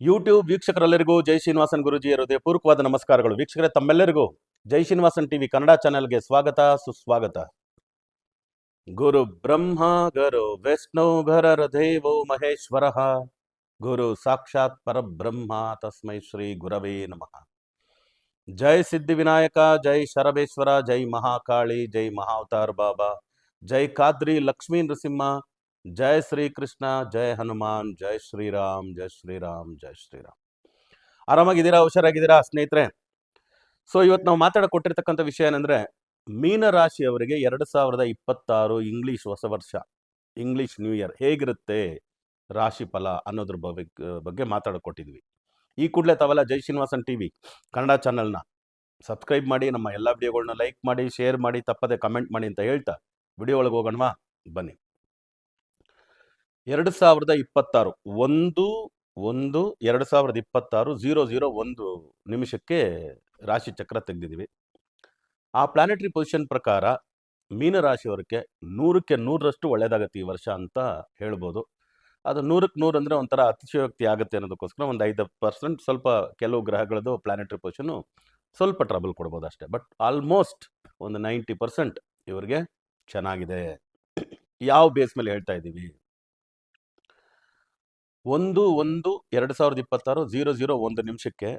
YouTube ವೀಕ್ಷಕರೆಲ್ಲರಿಗೂ ಜೈ ಶ್ರೀನಿವಾಸನ್ ಗುರುಜಿ ಹೃದಯಪೂರ್ವಕವಾದ ನಮಸ್ಕಾರಗಳು. ವೀಕ್ಷಕರೇ, ತಮ್ಮೆಲ್ಲರಿಗೂ ಜೈ ಶ್ರೀನಿವಾಸನ್ ಟಿವಿ ಕನ್ನಡ ಚಾನೆಲ್ಗೆ ಸ್ವಾಗತ ಸುಸ್ವಾಗತ. ಗುರು ಬ್ರಹ್ಮ ಗುರು ವಿಷ್ಣು ಗುರರ ದೇವೋ ಮಹೇಶ್ವರ, ಗುರು ಸಾಕ್ಷಾತ್ ಪರಬ್ರಹ್ಮ ತಸ್ಮೈ ಶ್ರೀ ಗುರವೇ ನಮಃ. ಜೈ ಸಿದ್ಧಿವಿನಾಯಕ, ಜೈ ಶರಬೇಶ್ವರ, ಜೈ ಮಹಾಕಾಳಿ, ಜೈ ಮಹಾವತಾರ್ ಬಾಬಾ, ಜೈ ಖಾದ್ರಿ ಲಕ್ಷ್ಮೀ ನೃಸಿಂಹ, ಜೈ ಶ್ರೀಕೃಷ್ಣ, ಜೈ ಹನುಮಾನ್, ಜೈ ಶ್ರೀರಾಮ್, ಜೈ ಶ್ರೀರಾಮ್, ಜೈ ಶ್ರೀರಾಮ್. ಆರಾಮಾಗಿದ್ದೀರಾ? ಹುಷಾರಾಗಿದ್ದೀರಾ ಸ್ನೇಹಿತರೆ? ಸೊ ಇವತ್ತು ನಾವು ಮಾತಾಡಿಕೊಟ್ಟಿರ್ತಕ್ಕಂಥ ವಿಷಯ ಏನಂದ್ರೆ, ಮೀನರಾಶಿಯವರಿಗೆ 2026 ಇಂಗ್ಲಿಷ್ ಹೊಸ ವರ್ಷ, ಇಂಗ್ಲಿಷ್ ನ್ಯೂ ಇಯರ್ ಹೇಗಿರುತ್ತೆ ರಾಶಿ ಫಲ ಅನ್ನೋದ್ರ ಬಗ್ಗೆ ಮಾತಾಡಿಕೊಟ್ಟಿದ್ವಿ. ಈ ಕೂಡಲೇ ತಾವೆಲ್ಲ ಜೈ ಶ್ರೀನಿವಾಸನ್ ಟಿವಿ ಕನ್ನಡ ಚಾನಲ್ನ ಸಬ್ಸ್ಕ್ರೈಬ್ ಮಾಡಿ, ನಮ್ಮ ಎಲ್ಲ ವಿಡಿಯೋಗಳನ್ನ ಲೈಕ್ ಮಾಡಿ, ಶೇರ್ ಮಾಡಿ, ತಪ್ಪದೆ ಕಮೆಂಟ್ ಮಾಡಿ ಅಂತ ಹೇಳ್ತಾ ವಿಡಿಯೋ ಒಳಗೆ ಹೋಗೋಣವಾ? ಬನ್ನಿ. 2026 00:01 ನಿಮಿಷಕ್ಕೆ ರಾಶಿ ಚಕ್ರ ತೆಗೆದಿದ್ದೀವಿ. ಆ ಪ್ಲಾನೆಟರಿ ಪೊಸಿಷನ್ ಪ್ರಕಾರ ಮೀನರಾಶಿಯವರಿಗೆ 100ಕ್ಕೆ 100ರಷ್ಟು ಒಳ್ಳೇದಾಗತ್ತೆ ಈ ವರ್ಷ ಅಂತ ಹೇಳ್ಬೋದು. ಅದು 100ಕ್ಕೆ 100 ಅಂದರೆ ಒಂಥರ ಅತಿಶಯೋಕ್ತಿ ಆಗುತ್ತೆ ಅನ್ನೋದಕ್ಕೋಸ್ಕರ ಒಂದು 5% ಸ್ವಲ್ಪ ಕೆಲವು ಗ್ರಹಗಳದ್ದು ಪ್ಲಾನೆಟರಿ ಪೊಸಿಷನ್ನು ಸ್ವಲ್ಪ ಟ್ರಬಲ್ ಕೊಡ್ಬೋದು ಅಷ್ಟೇ. ಬಟ್ ಆಲ್ಮೋಸ್ಟ್ ಒಂದು 90% ಇವರಿಗೆ ಚೆನ್ನಾಗಿದೆ. ಯಾವ ಬೇಸ್ ಮೇಲೆ ಹೇಳ್ತಾ ಇದ್ದೀವಿ? 1/1/2026 00:01 ನಿಮಿಷಕ್ಕೆ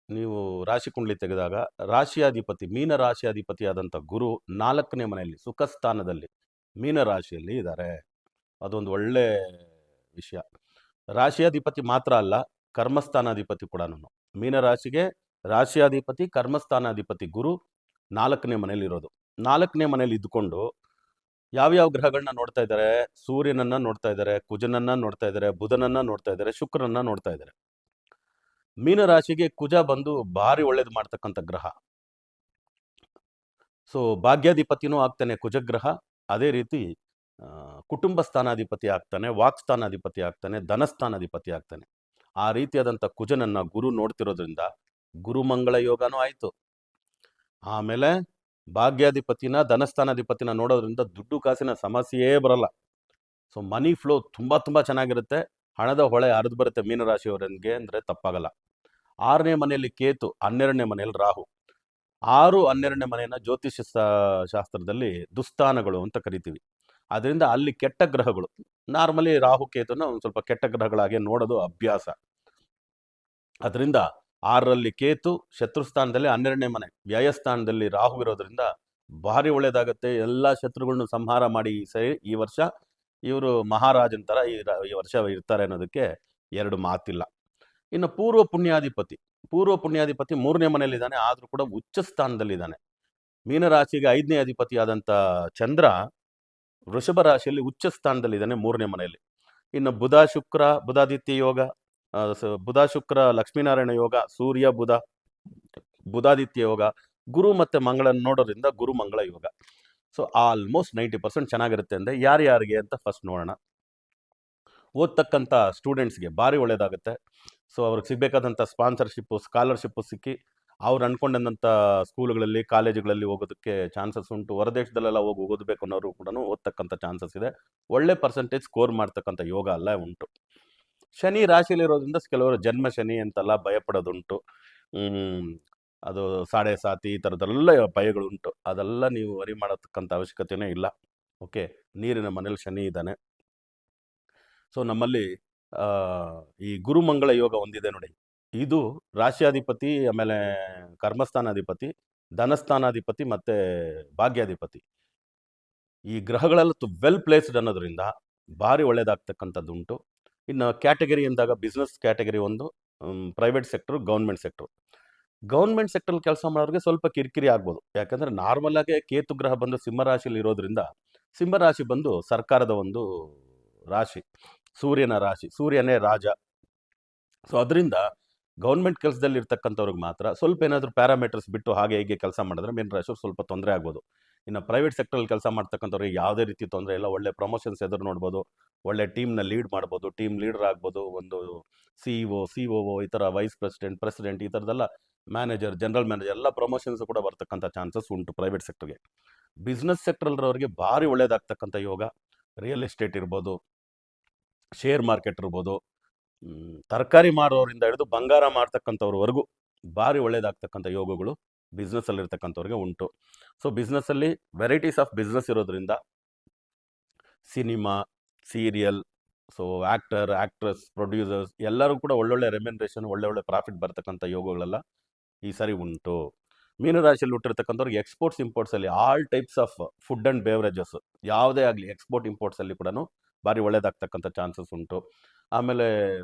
ನೀವು ರಾಶಿ ಕುಂಡಲಿ ತೆಗೆದಾಗ ರಾಶಿಯಾಧಿಪತಿ, ಮೀನ ರಾಶಿಯಾಧಿಪತಿ ಆದಂಥ ಗುರು 4ನೇ ಮನೆಯಲ್ಲಿ ಸುಖ ಸ್ಥಾನದಲ್ಲಿ ಮೀನ ರಾಶಿಯಲ್ಲಿ ಇದ್ದಾರೆ. ಅದೊಂದು ಒಳ್ಳೆ ವಿಷಯ. ರಾಶಿಯಾಧಿಪತಿ ಮಾತ್ರ ಅಲ್ಲ, ಕರ್ಮಸ್ಥಾನಾಧಿಪತಿ ಕೂಡ. ಮೀನರಾಶಿಗೆ ರಾಶಿಯಾಧಿಪತಿ, ಕರ್ಮಸ್ಥಾನಾಧಿಪತಿ ಗುರು 4ನೇ ಮನೆಯಲ್ಲಿ ಇರೋದು. 4ನೇ ಮನೆಯಲ್ಲಿ ಇದ್ದುಕೊಂಡು ಯಾವ್ಯಾವ ಗ್ರಹಗಳನ್ನ ನೋಡ್ತಾ ಇದ್ದಾರೆ? ಸೂರ್ಯನನ್ನ ನೋಡ್ತಾ ಇದ್ದಾರೆ, ಕುಜನನ್ನ ನೋಡ್ತಾ ಇದ್ದಾರೆ, ಬುಧನನ್ನ ನೋಡ್ತಾ ಇದ್ದಾರೆ, ಶುಕ್ರನನ್ನ ನೋಡ್ತಾ ಇದ್ದಾರೆ. ಮೀನರಾಶಿಗೆ ಕುಜ ಬಂದು ಭಾರಿ ಒಳ್ಳೇದು ಮಾಡ್ತಕ್ಕಂಥ ಗ್ರಹ. ಸೊ ಭಾಗ್ಯಾಧಿಪತಿನೂ ಆಗ್ತಾನೆ ಕುಜಗ್ರಹ. ಅದೇ ರೀತಿ ಕುಟುಂಬ ಸ್ಥಾನಾಧಿಪತಿ ಆಗ್ತಾನೆ, ವಾಕ್ಸ್ಥಾನಾಧಿಪತಿ ಆಗ್ತಾನೆ, ಧನಸ್ಥಾನಾಧಿಪತಿ ಆಗ್ತಾನೆ. ಆ ರೀತಿಯಾದಂಥ ಕುಜನನ್ನ ಗುರು ನೋಡ್ತಿರೋದ್ರಿಂದ ಗುರುಮಂಗಳ ಯೋಗನೂ ಆಯಿತು. ಆಮೇಲೆ ಭಾಗ್ಯಾಧಿಪತಿನ, ಧನಸ್ಥಾನಾಧಿಪತಿನ ನೋಡೋದ್ರಿಂದ ದುಡ್ಡು ಕಾಸಿನ ಸಮಸ್ಯೆಯೇ ಬರಲ್ಲ. ಸೊ ಮನಿ ಫ್ಲೋ ತುಂಬ ಚೆನ್ನಾಗಿರುತ್ತೆ. ಹಣದ ಹೊಳೆ ಹರಿದು ಬರುತ್ತೆ ಮೀನರಾಶಿಯವರಿಗೆ ಅಂದರೆ ತಪ್ಪಾಗಲ್ಲ. 6ನೇ ಮನೆಯಲ್ಲಿ ಕೇತು, 12ನೇ ಮನೆಯಲ್ಲಿ ರಾಹು. 6, 12ನೇ ಮನೆಯನ್ನು ಜ್ಯೋತಿಷ್ಯ ಶಾಸ್ತ್ರದಲ್ಲಿ ದುಸ್ಥಾನಗಳು ಅಂತ ಕರಿತೀವಿ. ಅದರಿಂದ ಅಲ್ಲಿ ಕೆಟ್ಟ ಗ್ರಹಗಳು, ನಾರ್ಮಲಿ ರಾಹು ಕೇತುನ ಒಂದು ಸ್ವಲ್ಪ ಕೆಟ್ಟ ಗ್ರಹಗಳಾಗಿ ನೋಡೋದು ಅಭ್ಯಾಸ. ಅದರಿಂದ 6ರಲ್ಲಿ ಕೇತು ಶತ್ರುಸ್ಥಾನದಲ್ಲಿ, 12ನೇ ಮನೆ ವ್ಯಯಸ್ಥಾನದಲ್ಲಿ ರಾಹು ಇರೋದ್ರಿಂದ ಭಾರಿ ಒಳ್ಳೇದಾಗತ್ತೆ. ಎಲ್ಲ ಶತ್ರುಗಳನ್ನ ಸಂಹಾರ ಮಾಡಿ ಈ ವರ್ಷ ಇವರು ಮಹಾರಾಜನ ಥರ ಈ ವರ್ಷ ಇರ್ತಾರೆ ಅನ್ನೋದಕ್ಕೆ ಎರಡು ಮಾತಿಲ್ಲ. ಇನ್ನು ಪೂರ್ವ ಪುಣ್ಯಾಧಿಪತಿ 3ನೇ ಮನೆಯಲ್ಲಿದ್ದಾನೆ, ಆದರೂ ಕೂಡ ಉಚ್ಚ ಸ್ಥಾನದಲ್ಲಿದ್ದಾನೆ. ಮೀನರಾಶಿಗೆ 5ನೇ ಅಧಿಪತಿ ಆದಂಥ ಚಂದ್ರ ವೃಷಭ ರಾಶಿಯಲ್ಲಿ ಉಚ್ಚ ಸ್ಥಾನದಲ್ಲಿದ್ದಾನೆ 3ನೇ ಮನೆಯಲ್ಲಿ. ಇನ್ನು ಬುಧಾದಿತ್ಯ ಯೋಗ, ಬುಧ ಶುಕ್ರ ಲಕ್ಷ್ಮೀನಾರಾಯಣ ಯೋಗ, ಸೂರ್ಯ ಬುಧಾದಿತ್ಯ ಯೋಗ, ಗುರು ಮತ್ತು ಮಂಗಳನ ನೋಡೋದ್ರಿಂದ ಗುರು ಮಂಗಳ ಯೋಗ. ಸೊ ಆಲ್ಮೋಸ್ಟ್ 90% ಚೆನ್ನಾಗಿರುತ್ತೆ. ಅಂದರೆ ಯಾರ್ಯಾರಿಗೆ ಅಂತ ಫಸ್ಟ್ ನೋಡೋಣ. ಓದ್ತಕ್ಕಂಥ ಸ್ಟೂಡೆಂಟ್ಸ್ಗೆ ಭಾರಿ ಒಳ್ಳೇದಾಗುತ್ತೆ. ಸೊ ಅವ್ರಿಗೆ ಸಿಗಬೇಕಾದಂಥ ಸ್ಕಾಲರ್ಶಿಪ್ಪು ಸಿಕ್ಕಿ ಅವ್ರು ಅಂದ್ಕೊಂಡಂಥ ಸ್ಕೂಲ್ಗಳಲ್ಲಿ, ಕಾಲೇಜುಗಳಲ್ಲಿ ಹೋಗೋದಕ್ಕೆ ಚಾನ್ಸಸ್ ಉಂಟು. ಹೊರದೇಶದಲ್ಲೆಲ್ಲ ಹೋಗಿ ಓದಬೇಕು ಅನ್ನೋರು ಕೂಡ ಓದ್ತಕ್ಕಂಥ ಚಾನ್ಸಸ್ ಇದೆ. ಒಳ್ಳೆ ಪರ್ಸೆಂಟೇಜ್ ಸ್ಕೋರ್ ಮಾಡ್ತಕ್ಕಂಥ ಯೋಗ ಎಲ್ಲ ಉಂಟು. ಶನಿ ರಾಶಿಯಲ್ಲಿರೋದ್ರಿಂದ ಕೆಲವರು ಜನ್ಮ ಶನಿ ಅಂತೆಲ್ಲ ಭಯಪಡೋದುಂಟು. ಅದು ಸಾಡೆ ಸಾತಿ ಈ ಥರದ್ದೆಲ್ಲ ಭಯಗಳುಂಟು. ಅದೆಲ್ಲ ನೀವು ವರಿ ಮಾಡತಕ್ಕಂಥ ಅವಶ್ಯಕತೆಯೇ ಇಲ್ಲ. ಓಕೆ, ನೀರಿನ ಮನೇಲಿ ಶನಿ ಇದ್ದಾನೆ. ಸೊ ನಮ್ಮಲ್ಲಿ ಈ ಗುರುಮಂಗಳ ಯೋಗ ಒಂದಿದೆ ನೋಡಿ. ಇದು ರಾಶಿಯಾಧಿಪತಿ, ಆಮೇಲೆ ಕರ್ಮಸ್ಥಾನಾಧಿಪತಿ, ಧನಸ್ಥಾನಾಧಿಪತಿ ಮತ್ತು ಭಾಗ್ಯಾಧಿಪತಿ ಈ ಗೃಹಗಳೆಲ್ಲ ವೆಲ್ ಪ್ಲೇಸ್ಡ್ ಅನ್ನೋದ್ರಿಂದ ಭಾರಿ ಒಳ್ಳೇದಾಗ್ತಕ್ಕಂಥದ್ದು ಉಂಟು. ಇನ್ನು ಕ್ಯಾಟಗರಿ ಎಂದಾಗ ಬಿಸ್ನೆಸ್ ಕ್ಯಾಟಗರಿ ಒಂದು, private sector, government sector. Government sector ಕೆಲಸ ಮಾಡೋರಿಗೆ ಸ್ವಲ್ಪ ಕಿರಿಕಿರಿ ಆಗ್ಬೋದು. ಯಾಕಂದರೆ ನಾರ್ಮಲ್ ಆಗಿ ಕೇತು ಗ್ರಹ ಬಂದು ಸಿಂಹರಾಶಿಯಲ್ಲಿ ಇರೋದ್ರಿಂದ, ಸಿಂಹರಾಶಿ ಬಂದು ಸರ್ಕಾರದ ಒಂದು ರಾಶಿ, ಸೂರ್ಯನ ರಾಶಿ, ಸೂರ್ಯನೇ ರಾಜ. ಸೊ ಅದರಿಂದ ಗೌರ್ಮೆಂಟ್ ಕೆಲಸದಲ್ಲಿ ಇರ್ತಕ್ಕಂಥವ್ರಿಗೆ ಮಾತ್ರ ಸ್ವಲ್ಪ ಏನಾದರೂ ಪ್ಯಾರಾಮೀಟರ್ಸ್ ಬಿಟ್ಟು ಹಾಗೆ ಹೀಗೆ ಕೆಲಸ ಮಾಡಿದ್ರೆ ಮೀನರಾಶಿಯವ್ರು ಸ್ವಲ್ಪ ತೊಂದರೆ ಆಗ್ಬೋದು. ಇನ್ನು ಪ್ರೈವೇಟ್ ಸೆಕ್ಟರಲ್ಲಿ ಕೆಲಸ ಮಾಡ್ತಕ್ಕಂಥವ್ರಿಗೆ ಯಾವುದೇ ರೀತಿ ತೊಂದರೆ ಇಲ್ಲ. ಒಳ್ಳೆ ಪ್ರಮೋಷನ್ಸ್ ಎದುರು ನೋಡ್ಬೋದು, ಒಳ್ಳೆ ಟೀಮ್ನ ಲೀಡ್ ಮಾಡ್ಬೋದು, ಟೀಮ್ ಲೀಡರ್ ಆಗ್ಬೋದು. ಒಂದು COO ಈ ಥರ ವೈಸ್ ಪ್ರೆಸಿಡೆಂಟ್ ಈ ಥರದ್ದೆಲ್ಲ, ಮ್ಯಾನೇಜರ್, ಜನರಲ್ ಮ್ಯಾನೇಜರ್ ಎಲ್ಲ ಪ್ರಮೋಷನ್ಸ್ ಕೂಡ ಬರ್ತಕ್ಕಂಥ ಚಾನ್ಸಸ್ ಉಂಟು ಪ್ರೈವೇಟ್ ಸೆಕ್ಟರ್ಗೆ. ಬಿಸ್ನೆಸ್ ಸೆಕ್ಟರ್ರವರಿಗೆ ಭಾರಿ ಒಳ್ಳೇದಾಗ್ತಕ್ಕಂಥ ಯೋಗ. ರಿಯಲ್ ಎಸ್ಟೇಟ್ ಇರ್ಬೋದು, ಶೇರ್ ಮಾರ್ಕೆಟ್ ಇರ್ಬೋದು, ತರಕಾರಿ ಮಾರೋರಿಂದ ಹಿಡಿದು ಬಂಗಾರ ಮಾಡ್ತಕ್ಕಂಥವ್ರವರೆಗೂ ಭಾರಿ ಒಳ್ಳೇದಾಗ್ತಕ್ಕಂಥ ಯೋಗಗಳು ಬಿಸ್ನೆಸ್ಸಲ್ಲಿರ್ತಕ್ಕಂಥವ್ರಿಗೆ ಉಂಟು. ಸೊ ಬಿಸ್ನೆಸ್ಸಲ್ಲಿ ವೆರೈಟೀಸ್ ಆಫ್ ಬಿಸ್ನೆಸ್ ಇರೋದ್ರಿಂದ cinema, serial, so actor, actress, producers ಎಲ್ಲರೂ ಕೂಡ ಒಳ್ಳೊಳ್ಳೆ ರೆಮ್ಯುನರೇಷನ್, ಒಳ್ಳೊಳ್ಳೆ ಪ್ರಾಫಿಟ್ ಬರ್ತಕ್ಕಂಥ ಯೋಗಗಳೆಲ್ಲ ಈ ಸಾರಿ ಉಂಟು. ಮೀನರಾಶಿಯಲ್ಲಿ ಹುಟ್ಟಿರ್ತಕ್ಕಂಥವ್ರಿಗೆ ಎಕ್ಸ್ಪೋರ್ಟ್ಸ್ ಇಂಪೋರ್ಟ್ಸಲ್ಲಿ all types of food and beverages ಯಾವುದೇ ಆಗಲಿ ಎಕ್ಸ್ಪೋರ್ಟ್ ಇಂಪೋರ್ಟ್ಸಲ್ಲಿ ಕೂಡ ಭಾರಿ ಒಳ್ಳೇದಾಗ್ತಕ್ಕಂಥ ಚಾನ್ಸಸ್ ಉಂಟು. ಆಮೇಲೆ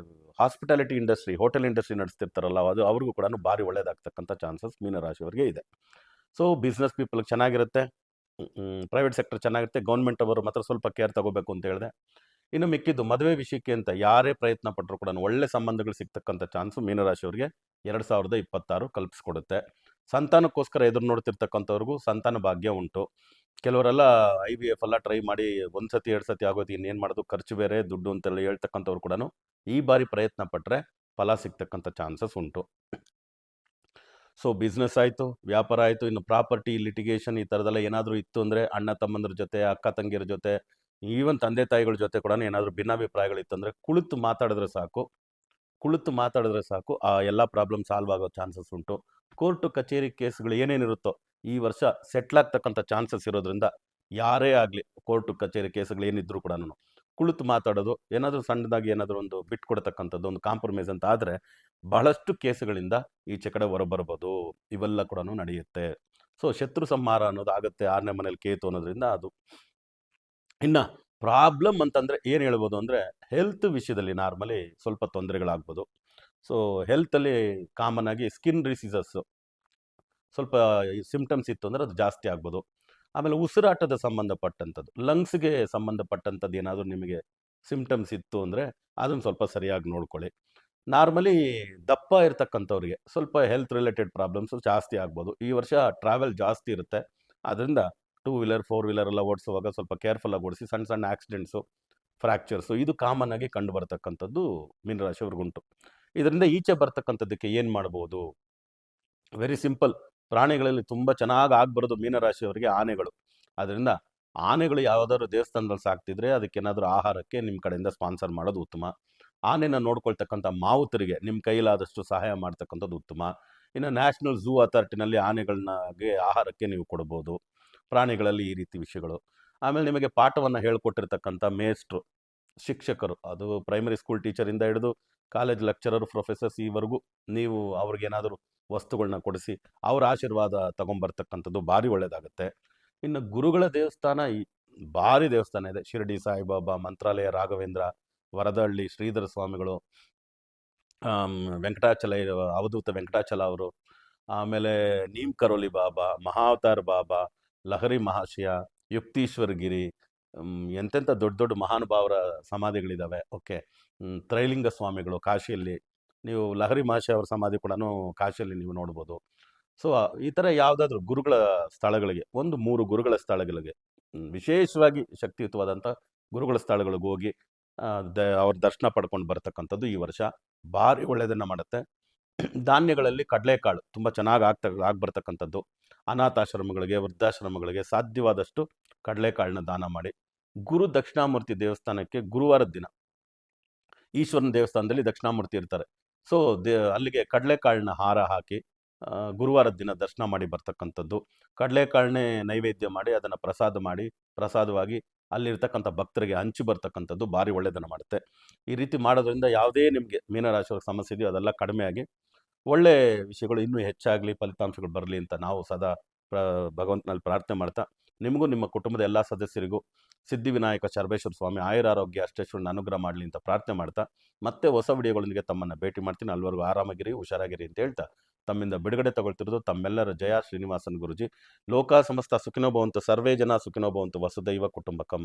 ಹಾಸ್ಪಿಟಾಲಿಟಿ ಇಂಡಸ್ಟ್ರಿ, ಹೋಟೆಲ್ ಇಂಡಸ್ಟ್ರಿ ನಡೆಸ್ತಿರ್ತಾರಲ್ಲ, ಅದು ಅವ್ರಿಗೂ ಕೂಡ ಭಾರಿ ಒಳ್ಳೇದಾಗ್ತಕ್ಕಂಥ ಚಾನ್ಸಸ್ ಮೀನರಾಶಿಯವರಿಗೆ ಇದೆ. ಸೊ ಬಿಸ್ನೆಸ್ ಪೀಪಲ್ಗೆ ಚೆನ್ನಾಗಿರುತ್ತೆ, ಪ್ರೈವೇಟ್ ಸೆಕ್ಟರ್ ಚೆನ್ನಾಗಿರುತ್ತೆ, ಗೌರ್ಮೆಂಟ್ ಅವರು ಮಾತ್ರ ಸ್ವಲ್ಪ ಕೇರ್ ತಗೋಬೇಕು ಅಂತ ಹೇಳಿದೆ. ಇನ್ನು ಮಿಕ್ಕಿದ್ದು ಮದುವೆ ವಿಷಯಕ್ಕೆ ಅಂತ ಯಾರೇ ಪ್ರಯತ್ನ ಪಟ್ಟರು ಕೂಡ ಒಳ್ಳೆ ಸಂಬಂಧಗಳು ಸಿಗ್ತಕ್ಕಂಥ ಚಾನ್ಸು ಮೀನರಾಶಿಯವರಿಗೆ 2026 ಕಲ್ಪಿಸ್ಕೊಡುತ್ತೆ. ಸಂತಾನಕ್ಕೋಸ್ಕರ ಎದುರು ನೋಡ್ತಿರ್ತಕ್ಕಂಥವ್ರಿಗೂ ಸಂತಾನ ಭಾಗ್ಯ ಉಂಟು. ಕೆಲವರೆಲ್ಲ IVF ಎಲ್ಲ ಟ್ರೈ ಮಾಡಿ 1 ಸತಿ 2 ಸತಿ ಆಗೋದು, ಇನ್ನೇನು ಮಾಡೋದು, ಖರ್ಚು ಬೇರೆ ದುಡ್ಡು ಅಂತೆಲ್ಲ ಹೇಳ್ತಕ್ಕಂಥವ್ರು ಕೂಡ ಈ ಬಾರಿ ಪ್ರಯತ್ನ ಪಟ್ಟರೆ ಫಲ ಸಿಗ್ತಕ್ಕಂಥ ಚಾನ್ಸಸ್ ಉಂಟು. ಸೊ ಬಿಸ್ನೆಸ್ ಆಯಿತು, ವ್ಯಾಪಾರ ಆಯಿತು, ಇನ್ನು ಪ್ರಾಪರ್ಟಿ ಲಿಟಿಗೇಷನ್ ಈ ಥರದೆಲ್ಲ ಏನಾದರೂ ಇತ್ತು ಅಂದರೆ ಅಣ್ಣ ತಮ್ಮಂದ್ರ ಜೊತೆ, ಅಕ್ಕ ತಂಗಿಯರ ಜೊತೆ, ಈವನ್ ತಂದೆ ತಾಯಿಗಳ ಜೊತೆ ಕೂಡ ಏನಾದರೂ ಭಿನ್ನಾಭಿಪ್ರಾಯಗಳಿತ್ತು ಅಂದರೆ ಕುಳಿತು ಮಾತಾಡಿದ್ರೆ ಸಾಕು ಆ ಎಲ್ಲ ಪ್ರಾಬ್ಲಮ್ ಸಾಲ್ವ್ ಆಗೋ ಚಾನ್ಸಸ್ ಉಂಟು. ಕೋರ್ಟು ಕಚೇರಿ ಕೇಸ್ಗಳು ಏನೇನಿರುತ್ತೋ ಈ ವರ್ಷ ಸೆಟ್ಲ್ ಆಗ್ತಕ್ಕಂಥ ಚಾನ್ಸಸ್ ಇರೋದ್ರಿಂದ ಯಾರೇ ಆಗಲಿ ಕೋರ್ಟು ಕಚೇರಿ ಕೇಸ್ಗಳು ಏನಿದ್ರು ಕೂಡ ಕುಳಿತು ಮಾತಾಡೋದು, ಏನಾದರೂ ಸಣ್ಣದಾಗಿ ಏನಾದರೂ ಒಂದು ಬಿಟ್ಟು ಕೊಡ್ತಕ್ಕಂಥದ್ದು, ಒಂದು ಕಾಂಪ್ರಮೈಸ್ ಅಂತ ಆದರೆ ಬಹಳಷ್ಟು ಕೇಸುಗಳಿಂದ ಈಚೆ ಕಡೆ ಹೊರಬರ್ಬೋದು. ಇವೆಲ್ಲ ಕೂಡ ನಡೆಯುತ್ತೆ. ಸೊ ಶತ್ರು ಸಂಹಾರ ಅನ್ನೋದು ಆಗುತ್ತೆ 6ನೇ ಮನೇಲಿ ಕೇತು ಅನ್ನೋದ್ರಿಂದ ಅದು. ಇನ್ನು ಪ್ರಾಬ್ಲಮ್ ಅಂತಂದರೆ ಏನು ಹೇಳ್ಬೋದು ಅಂದರೆ ಹೆಲ್ತ್ ವಿಷಯದಲ್ಲಿ ನಾರ್ಮಲಿ ಸ್ವಲ್ಪ ತೊಂದರೆಗಳಾಗ್ಬೋದು. ಸೊ ಹೆಲ್ತಲ್ಲಿ ಕಾಮನ್ ಆಗಿ ಸ್ಕಿನ್ ಡಿಸೀಸಸ್ಸು ಸ್ವಲ್ಪ ಸಿಮ್ಟಮ್ಸ್ ಇತ್ತು ಅಂದರೆ ಅದು ಜಾಸ್ತಿ ಆಗ್ಬೋದು. ಆಮೇಲೆ ಉಸಿರಾಟದ ಸಂಬಂಧಪಟ್ಟಂಥದ್ದು, ಲಂಗ್ಸ್ಗೆ ಸಂಬಂಧಪಟ್ಟಂಥದ್ದು ಏನಾದರೂ ನಿಮಗೆ ಸಿಮ್ಟಮ್ಸ್ ಇತ್ತು ಅಂದರೆ ಅದನ್ನು ಸ್ವಲ್ಪ ಸರಿಯಾಗಿ ನೋಡ್ಕೊಳ್ಳಿ. ನಾರ್ಮಲಿ ದಪ್ಪ ಇರ್ತಕ್ಕಂಥವ್ರಿಗೆ ಸ್ವಲ್ಪ ಹೆಲ್ತ್ ರಿಲೇಟೆಡ್ ಪ್ರಾಬ್ಲಮ್ಸು ಜಾಸ್ತಿ ಆಗ್ಬೋದು. ಈ ವರ್ಷ ಟ್ರಾವೆಲ್ ಜಾಸ್ತಿ ಇರುತ್ತೆ, ಅದರಿಂದ 2 ವೀಲರ್ 4 ವೀಲರ್ ಎಲ್ಲ ಓಡಿಸುವಾಗ ಸ್ವಲ್ಪ ಕೇರ್ಫುಲ್ಲಾಗಿ ಓಡಿಸಿ. ಸಣ್ಣ ಸಣ್ಣ ಆಕ್ಸಿಡೆಂಟ್ಸು, ಫ್ರ್ಯಾಕ್ಚರ್ಸು ಇದು ಕಾಮನ್ ಆಗಿ ಕಂಡು ಬರ್ತಕ್ಕಂಥದ್ದು ಮೀನರಾಶಿಯವ್ರಿಗುಂಟು. ಇದರಿಂದ ಈಚೆ ಬರ್ತಕ್ಕಂಥದ್ದಕ್ಕೆ ಏನು ಮಾಡ್ಬೋದು? Very simple. ಪ್ರಾಣಿಗಳಲ್ಲಿ ತುಂಬ ಚೆನ್ನಾಗಿ ಆಗ್ಬರೋದು ಮೀನರಾಶಿಯವರಿಗೆ ಆನೆಗಳು. ಅದರಿಂದ ಆನೆಗಳು ಯಾವುದಾದ್ರು ದೇವಸ್ಥಾನದಲ್ಲಿ ಸಾಕ್ತಿದ್ರೆ ಅದಕ್ಕೇನಾದರೂ ಆಹಾರಕ್ಕೆ ನಿಮ್ಮ ಕಡೆಯಿಂದ ಸ್ಪಾನ್ಸರ್ ಮಾಡೋದು ಉತ್ತಮ. ಆನೆನ ನೋಡ್ಕೊಳ್ತಕ್ಕಂಥ ಮಾವುತರಿಗೆ ನಿಮ್ಮ ಕೈಲಾದಷ್ಟು ಸಹಾಯ ಮಾಡ್ತಕ್ಕಂಥದ್ದು ಉತ್ತಮ. ಇನ್ನು ನ್ಯಾಷನಲ್ ಝೂ ಅಥಾರಿಟಿನಲ್ಲಿ ಆನೆಗಳನ್ನಾಗೆ ಆಹಾರಕ್ಕೆ ನೀವು ಕೊಡ್ಬೋದು. ಪ್ರಾಣಿಗಳಲ್ಲಿ ಈ ರೀತಿ ವಿಷಯಗಳು. ಆಮೇಲೆ ನಿಮಗೆ ಪಾಠವನ್ನು ಹೇಳ್ಕೊಟ್ಟಿರ್ತಕ್ಕಂಥ ಮೇಷ್ಟ್ರು, ಶಿಕ್ಷಕರು, ಅದು ಪ್ರೈಮರಿ ಸ್ಕೂಲ್ ಟೀಚರಿಂದ ಹಿಡಿದು ಕಾಲೇಜ್ ಲೆಕ್ಚರರ್, ಪ್ರೊಫೆಸರ್ಸ್ ಈವರೆಗೂ ನೀವು ಅವ್ರಿಗೇನಾದರೂ ವಸ್ತುಗಳನ್ನ ಕೊಡಿಸಿ ಅವ್ರ ಆಶೀರ್ವಾದ ತಗೊಂಬರ್ತಕ್ಕಂಥದ್ದು ಭಾರಿ ಒಳ್ಳೆಯದಾಗುತ್ತೆ. ಇನ್ನು ಗುರುಗಳ ದೇವಸ್ಥಾನ ಭಾರಿ ದೇವಸ್ಥಾನ ಇದೆ. ಶಿರಡಿ ಸಾಯಿಬಾಬಾ, ಮಂತ್ರಾಲಯ ರಾಘವೇಂದ್ರ, ವರದಹಳ್ಳಿ ಶ್ರೀಧರ ಸ್ವಾಮಿಗಳು, ವೆಂಕಟಾಚಲ ಅವಧೂತ ವೆಂಕಟಾಚಲ ಅವರು, ಆಮೇಲೆ ನೀಮ್ ಕರೋಲಿ ಬಾಬಾ, ಮಹಾವತಾರ್ ಬಾಬಾ, ಲಹರಿ ಮಹಾಶಯ, ಯುಕ್ತೀಶ್ವರಗಿರಿ, ಎಂತೆಂಥ ದೊಡ್ಡ ದೊಡ್ಡ ಮಹಾನುಭಾವರ ಸಮಾಧಿಗಳಿದ್ದಾವೆ. ಓಕೆ, ತ್ರೈಲಿಂಗ ಸ್ವಾಮಿಗಳು ಕಾಶಿಯಲ್ಲಿ, ನೀವು ಲಹರಿ ಮಹಾಶಯ ಅವರ ಸಮಾಧಿ ಕೂಡ ಕಾಶಿಯಲ್ಲಿ ನೀವು ನೋಡ್ಬೋದು. ಸೊ ಈ ಥರ ಯಾವುದಾದ್ರೂ ಗುರುಗಳ ಸ್ಥಳಗಳಿಗೆ, 3 ಗುರುಗಳ ಸ್ಥಳಗಳಿಗೆ, ವಿಶೇಷವಾಗಿ ಶಕ್ತಿಯುತವಾದಂಥ ಗುರುಗಳ ಸ್ಥಳಗಳಿಗೆ ಹೋಗಿ ಅವ್ರ ದರ್ಶನ ಪಡ್ಕೊಂಡು ಬರ್ತಕ್ಕಂಥದ್ದು ಈ ವರ್ಷ ಭಾರಿ ಒಳ್ಳೆಯದನ್ನು ಮಾಡುತ್ತೆ. ಧಾನ್ಯಗಳಲ್ಲಿ ಕಡಲೆಕಾಳು ತುಂಬ ಚೆನ್ನಾಗಿ ಆಗ್ಬರ್ತಕ್ಕಂಥದ್ದು. ಅನಾಥಾಶ್ರಮಗಳಿಗೆ, ವೃದ್ಧಾಶ್ರಮಗಳಿಗೆ ಸಾಧ್ಯವಾದಷ್ಟು ಕಡಲೆಕಾಳನ್ನ ದಾನ ಮಾಡಿ. ಗುರು ದಕ್ಷಿಣಾಮೂರ್ತಿ ದೇವಸ್ಥಾನಕ್ಕೆ ಗುರುವಾರದ ದಿನ, ಈಶ್ವರನ ದೇವಸ್ಥಾನದಲ್ಲಿ ದಕ್ಷಿಣಾಮೂರ್ತಿ ಇರ್ತಾರೆ, ಸೊ ಅಲ್ಲಿಗೆ ಕಡಲೆಕಾಳನ್ನ ಹಾರ ಹಾಕಿ ಗುರುವಾರದ ದಿನ ದರ್ಶನ ಮಾಡಿ ಬರ್ತಕ್ಕಂಥದ್ದು. ಕಡಲೆಕಾಳನ್ನೇ ನೈವೇದ್ಯ ಮಾಡಿ ಅದನ್ನು ಪ್ರಸಾದವಾಗಿ ಅಲ್ಲಿರ್ತಕ್ಕಂಥ ಭಕ್ತರಿಗೆ ಹಂಚಿ ಬರ್ತಕ್ಕಂಥದ್ದು ಭಾರಿ ಒಳ್ಳೆಯದನ್ನು ಮಾಡುತ್ತೆ. ಈ ರೀತಿ ಮಾಡೋದ್ರಿಂದ ಯಾವುದೇ ನಿಮಗೆ ಮೀನರಾಶಿಯವ್ರ ಸಮಸ್ಯೆ ಇದೆಯೋ ಅದೆಲ್ಲ ಕಡಿಮೆಯಾಗಿ ಒಳ್ಳೆ ವಿಷಯಗಳು ಇನ್ನೂ ಹೆಚ್ಚಾಗಲಿ, ಫಲಿತಾಂಶಗಳು ಬರಲಿ ಅಂತ ನಾವು ಸದಾ ಭಗವಂತನಲ್ಲಿ ಪ್ರಾರ್ಥನೆ ಮಾಡ್ತಾ, ನಿಮಗೂ ನಿಮ್ಮ ಕುಟುಂಬದ ಎಲ್ಲ ಸದಸ್ಯರಿಗೂ ಸಿದ್ಧಿವಿನಾಯಕ ಶರ್ಬೇಶ್ವರ ಸ್ವಾಮಿ ಆಯುರಾರೋಗ್ಯ ಅಷ್ಟೇಶ್ವರನ ಅನುಗ್ರಹ ಮಾಡಲಿ ಅಂತ ಪ್ರಾರ್ಥನೆ ಮಾಡ್ತಾ, ಮತ್ತೆ ಹೊಸ ವಿಡಿಯೋಗಳೊಂದಿಗೆ ತಮ್ಮನ್ನು ಭೇಟಿ ಮಾಡ್ತೀನಿ. ಅಲ್ಲಿವರೆಗೂ ಆರಾಮಾಗಿರಿ, ಹುಷಾರಾಗಿರಿ ಅಂತ ಹೇಳ್ತಾ ತಮ್ಮಿಂದ ಬಿಡುಗಡೆ ತಗೊಳ್ತಿರೋದು ತಮ್ಮೆಲ್ಲರ ಜಯ ಶ್ರೀನಿವಾಸನ್ ಗುರುಜಿ. ಲೋಕ ಸಮಸ್ತ ಸುಖಿನೋ ಭವಂತು, ಸರ್ವೇ ಜನ ಸುಖಿನೋ ಭವಂತು, ವಸುದೈವ ಕುಟುಂಬಕಂ.